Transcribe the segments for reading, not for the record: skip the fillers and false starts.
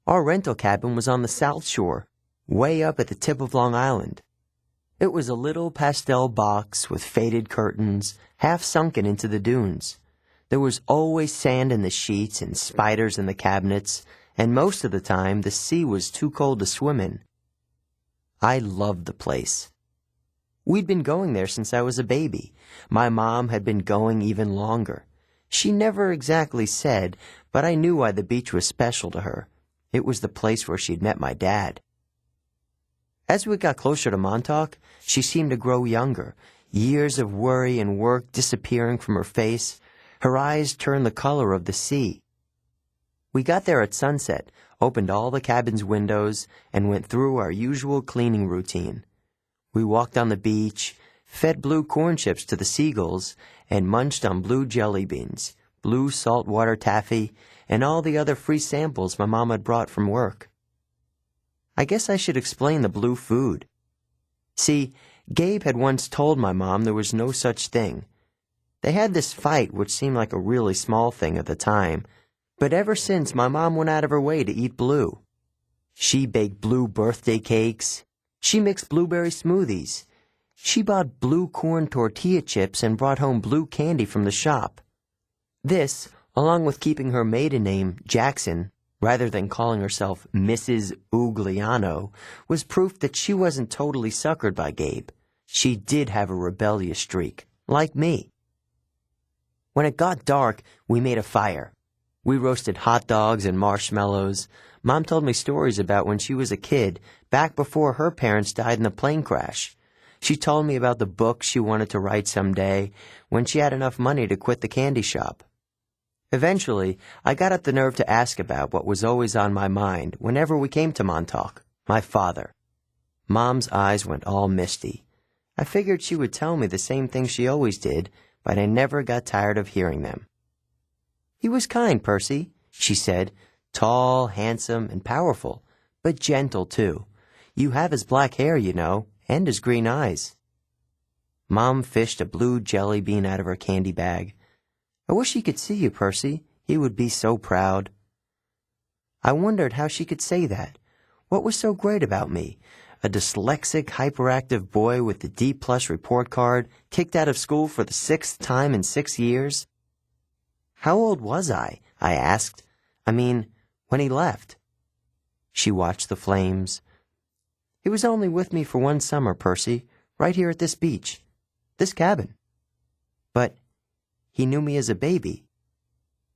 Our rental cabin was on the South Shore, way up at the tip of Long Island. It was a little pastel box with faded curtains, half sunken into the dunes. There was always sand in the sheets and spiders in the cabinets, and most of the time the sea was too cold to swim in. I loved the place. We'd been going there since I was a baby. My mom had been going even longer. She never exactly said, but I knew why the beach was special to her. It was the place where she'd met my dad. As we got closer to Montauk, she seemed to grow younger, years of worry and work disappearing from her face. Her eyes turned the color of the sea. We got there at sunset, opened all the cabin's windows, and went through our usual cleaning routine. We walked on the beach, fed blue corn chips to the seagulls, and munched on blue jelly beans, blue saltwater taffy, and all the other free samples my mom had brought from work. I guess I should explain the blue food. See, Gabe had once told my mom there was no such thing. They had this fight which seemed like a really small thing at the time, but ever since my mom went out of her way to eat blue. She baked blue birthday cakes. She mixed blueberry smoothies. She bought blue corn tortilla chips and brought home blue candy from the shop. This, along with keeping her maiden name, Jackson, rather than calling herself Mrs. Ugliano, was proof that she wasn't totally suckered by Gabe. She did have a rebellious streak, like me. When it got dark, we made a fire. We roasted hot dogs and marshmallows. Mom told me stories about when she was a kid, back before her parents died in the plane crash. She told me about the book she wanted to write someday, when she had enough money to quit the candy shop. Eventually, I got up the nerve to ask about what was always on my mind whenever we came to Montauk, my father. Mom's eyes went all misty. I figured she would tell me the same thing she always did, but I never got tired of hearing them. "He was kind, Percy," she said, "tall, handsome, and powerful, but gentle, too. You have his black hair, you know, and his green eyes." Mom fished a blue jelly bean out of her candy bag. "I wish he could see you, Percy. He would be so proud." I wondered how she could say that. What was so great about me? A dyslexic, hyperactive boy with the D+ report card, kicked out of school for the 6th time in 6 years? "How old was I?" I asked. "I mean, when he left." She watched the flames. "He was only with me for one summer, Percy, right here at this beach, this cabin." "But he knew me as a baby."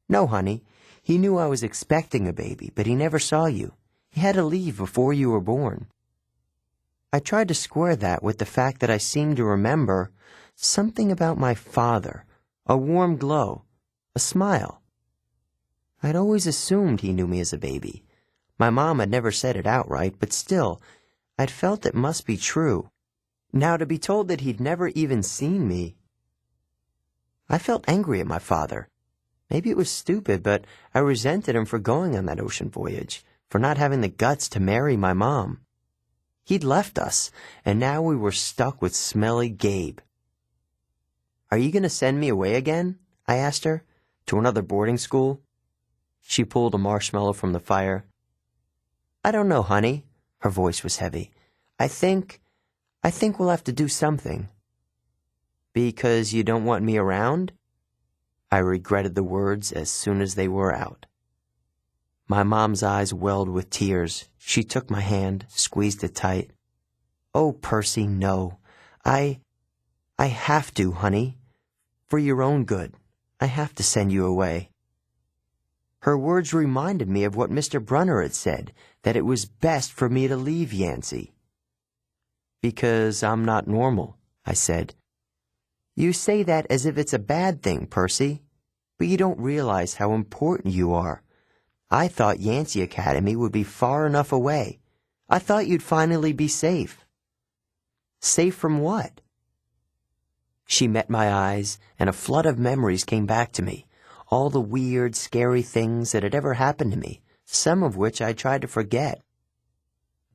"No, honey. He knew I was expecting a baby, but he never saw you. He had to leave before you were born." I tried to square that with the fact that I seemed to remember something about my father, a warm glow, a smile. I'd always assumed he knew me as a baby. My mom had never said it outright, but still, I'd felt it must be true. Now, to be told that he'd never even seen me. I felt angry at my father. Maybe it was stupid, but I resented him for going on that ocean voyage, for not having the guts to marry my mom. He'd left us, and now we were stuck with smelly Gabe. "Are you going to send me away again?" I asked her. "To another boarding school?" She pulled a marshmallow from the fire. "I don't know, honey." Her voice was heavy. I think we'll have to do something." "Because you don't want me around?" I regretted the words as soon as they were out. My mom's eyes welled with tears. She took my hand, squeezed it tight. "Oh, Percy, no. I have to, honey. For your own good. I have to send you away." Her words reminded me of what Mr. Brunner had said, that it was best for me to leave Yancey. "Because I'm not normal," I said. "You say that as if it's a bad thing, Percy. But you don't realize how important you are. I thought Yancey Academy would be far enough away. I thought you'd finally be safe." "Safe from what?" She met my eyes, and a flood of memories came back to me. All the weird, scary things that had ever happened to me, some of which I tried to forget.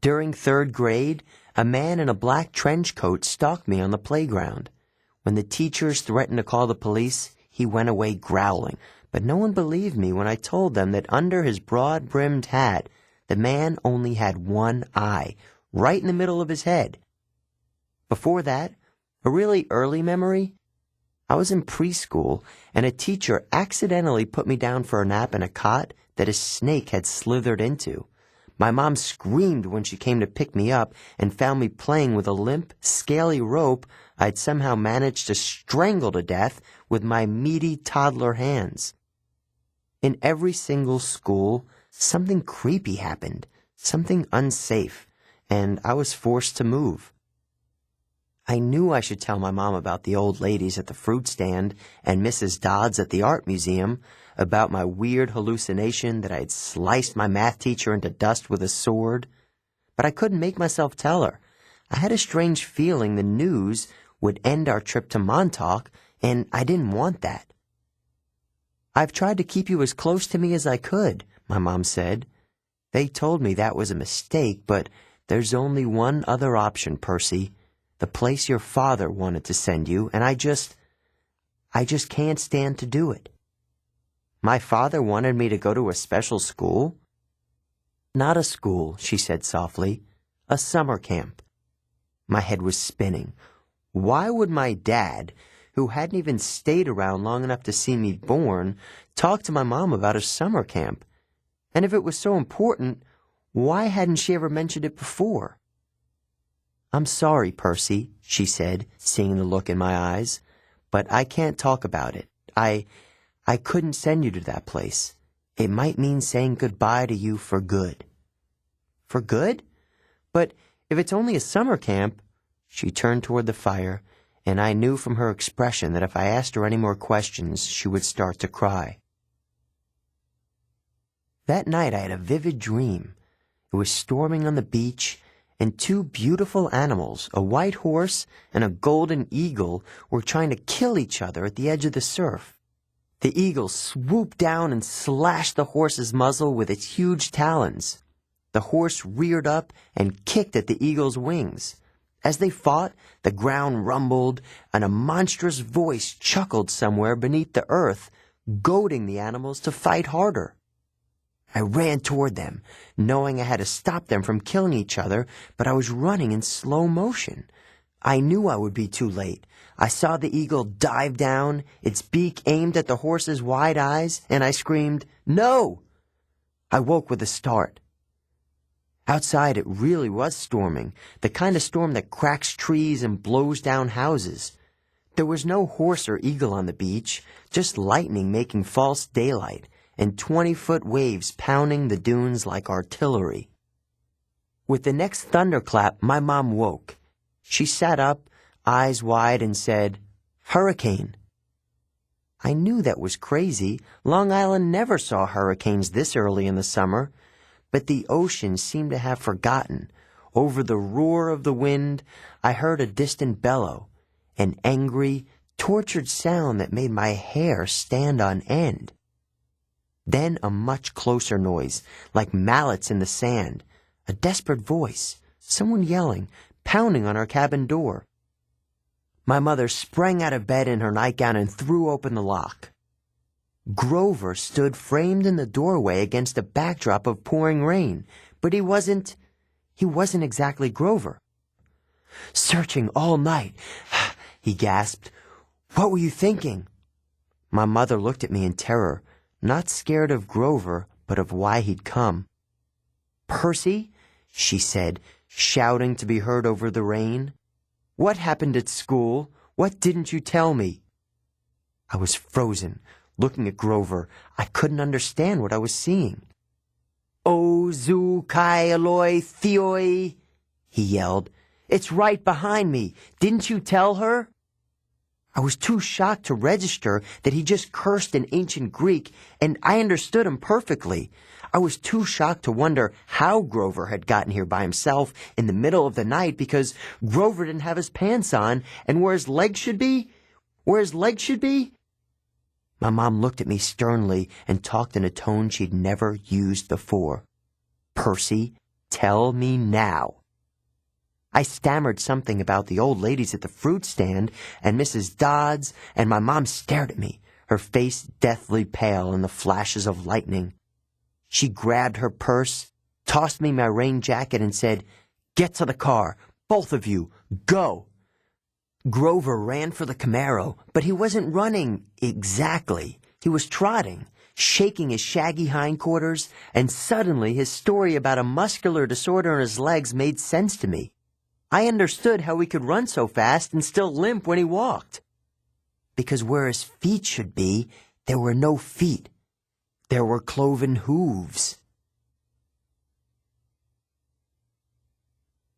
During 3rd grade, a man in a black trench coat stalked me on the playground. When the teachers threatened to call the police, he went away growling, but no one believed me when I told them that under his broad-brimmed hat The man only had one eye, right in the middle of his head. Before that, a really early memory, I was in preschool, and a teacher accidentally put me down for a nap in a cot that a snake had slithered into. My mom screamed when she came to pick me up and found me playing with a limp, scaly rope I'd somehow managed to strangle to death with my meaty toddler hands. In every single school, something creepy happened, something unsafe, and I was forced to move. I knew I should tell my mom about the old ladies at the fruit stand and Mrs. Dodds at the art museum, about my weird hallucination that I had sliced my math teacher into dust with a sword. But I couldn't make myself tell her. I had a strange feeling the news would end our trip to Montauk, and I didn't want that. "I've tried to keep you as close to me as I could," my mom said. "They told me that was a mistake, but there's only one other option, Percy. The place your father wanted to send you, and I just can't stand to do it." "My father wanted me to go to a special school?" "Not a school," she said softly. "A summer camp." My head was spinning. Why would my dad, who hadn't even stayed around long enough to see me born, talk to my mom about a summer camp? And if it was so important, why hadn't she ever mentioned it before? "I'm sorry, Percy," she said, seeing the look in my eyes, "but I can't talk about it. I couldn't send you to that place. It might mean saying goodbye to you for good." "For good? But if it's only a summer camp—" She turned toward the fire, and I knew from her expression that if I asked her any more questions, she would start to cry. That night I had a vivid dream. It was storming on the beach, and two beautiful animals, a white horse and a golden eagle, were trying to kill each other at the edge of the surf. The eagle swooped down and slashed the horse's muzzle with its huge talons. The horse reared up and kicked at the eagle's wings. As they fought, the ground rumbled, and a monstrous voice chuckled somewhere beneath the earth, goading the animals to fight harder. I ran toward them, knowing I had to stop them from killing each other, but I was running in slow motion. I knew I would be too late. I saw the eagle dive down, its beak aimed at the horse's wide eyes, and I screamed, "No!" I woke with a start. Outside it really was storming, the kind of storm that cracks trees and blows down houses. There was no horse or eagle on the beach, just lightning making false daylight, and 20-foot waves pounding the dunes like artillery. With the next thunderclap, my mom woke. She sat up, eyes wide, and said, "Hurricane." I knew that was crazy. Long Island never saw hurricanes this early in the summer. But the ocean seemed to have forgotten. Over the roar of the wind, I heard a distant bellow, an angry, tortured sound that made my hair stand on end. Then a much closer noise, like mallets in the sand, a desperate voice, someone yelling, pounding on our cabin door. My mother sprang out of bed in her nightgown and threw open the lock. Grover stood framed in the doorway against a backdrop of pouring rain, but he wasn't exactly Grover. "Searching all night," he gasped. "What were you thinking?" My mother looked at me in terror, not scared of Grover, but of why he'd come. "Percy," she said, shouting to be heard over the rain. "What happened at school? What didn't you tell me?" I was frozen. Looking at Grover, I couldn't understand what I was seeing. "O zu kai aloi theoi," he yelled. "It's right behind me. Didn't you tell her?" I was too shocked to register that he just cursed in ancient Greek, and I understood him perfectly. I was too shocked to wonder how Grover had gotten here by himself in the middle of the night, because Grover didn't have his pants on, and where his legs should be? My mom looked at me sternly and talked in a tone she'd never used before. "Percy, tell me now." I stammered something about the old ladies at the fruit stand and Mrs. Dodds, and my mom stared at me, her face deathly pale in the flashes of lightning. She grabbed her purse, tossed me my rain jacket and said, "Get to the car, both of you, go." Grover ran for the Camaro, but he wasn't running exactly. He was trotting, shaking his shaggy hindquarters, and suddenly his story about a muscular disorder in his legs made sense to me. I understood how he could run so fast and still limp when he walked. Because where his feet should be, there were no feet. There were cloven hooves.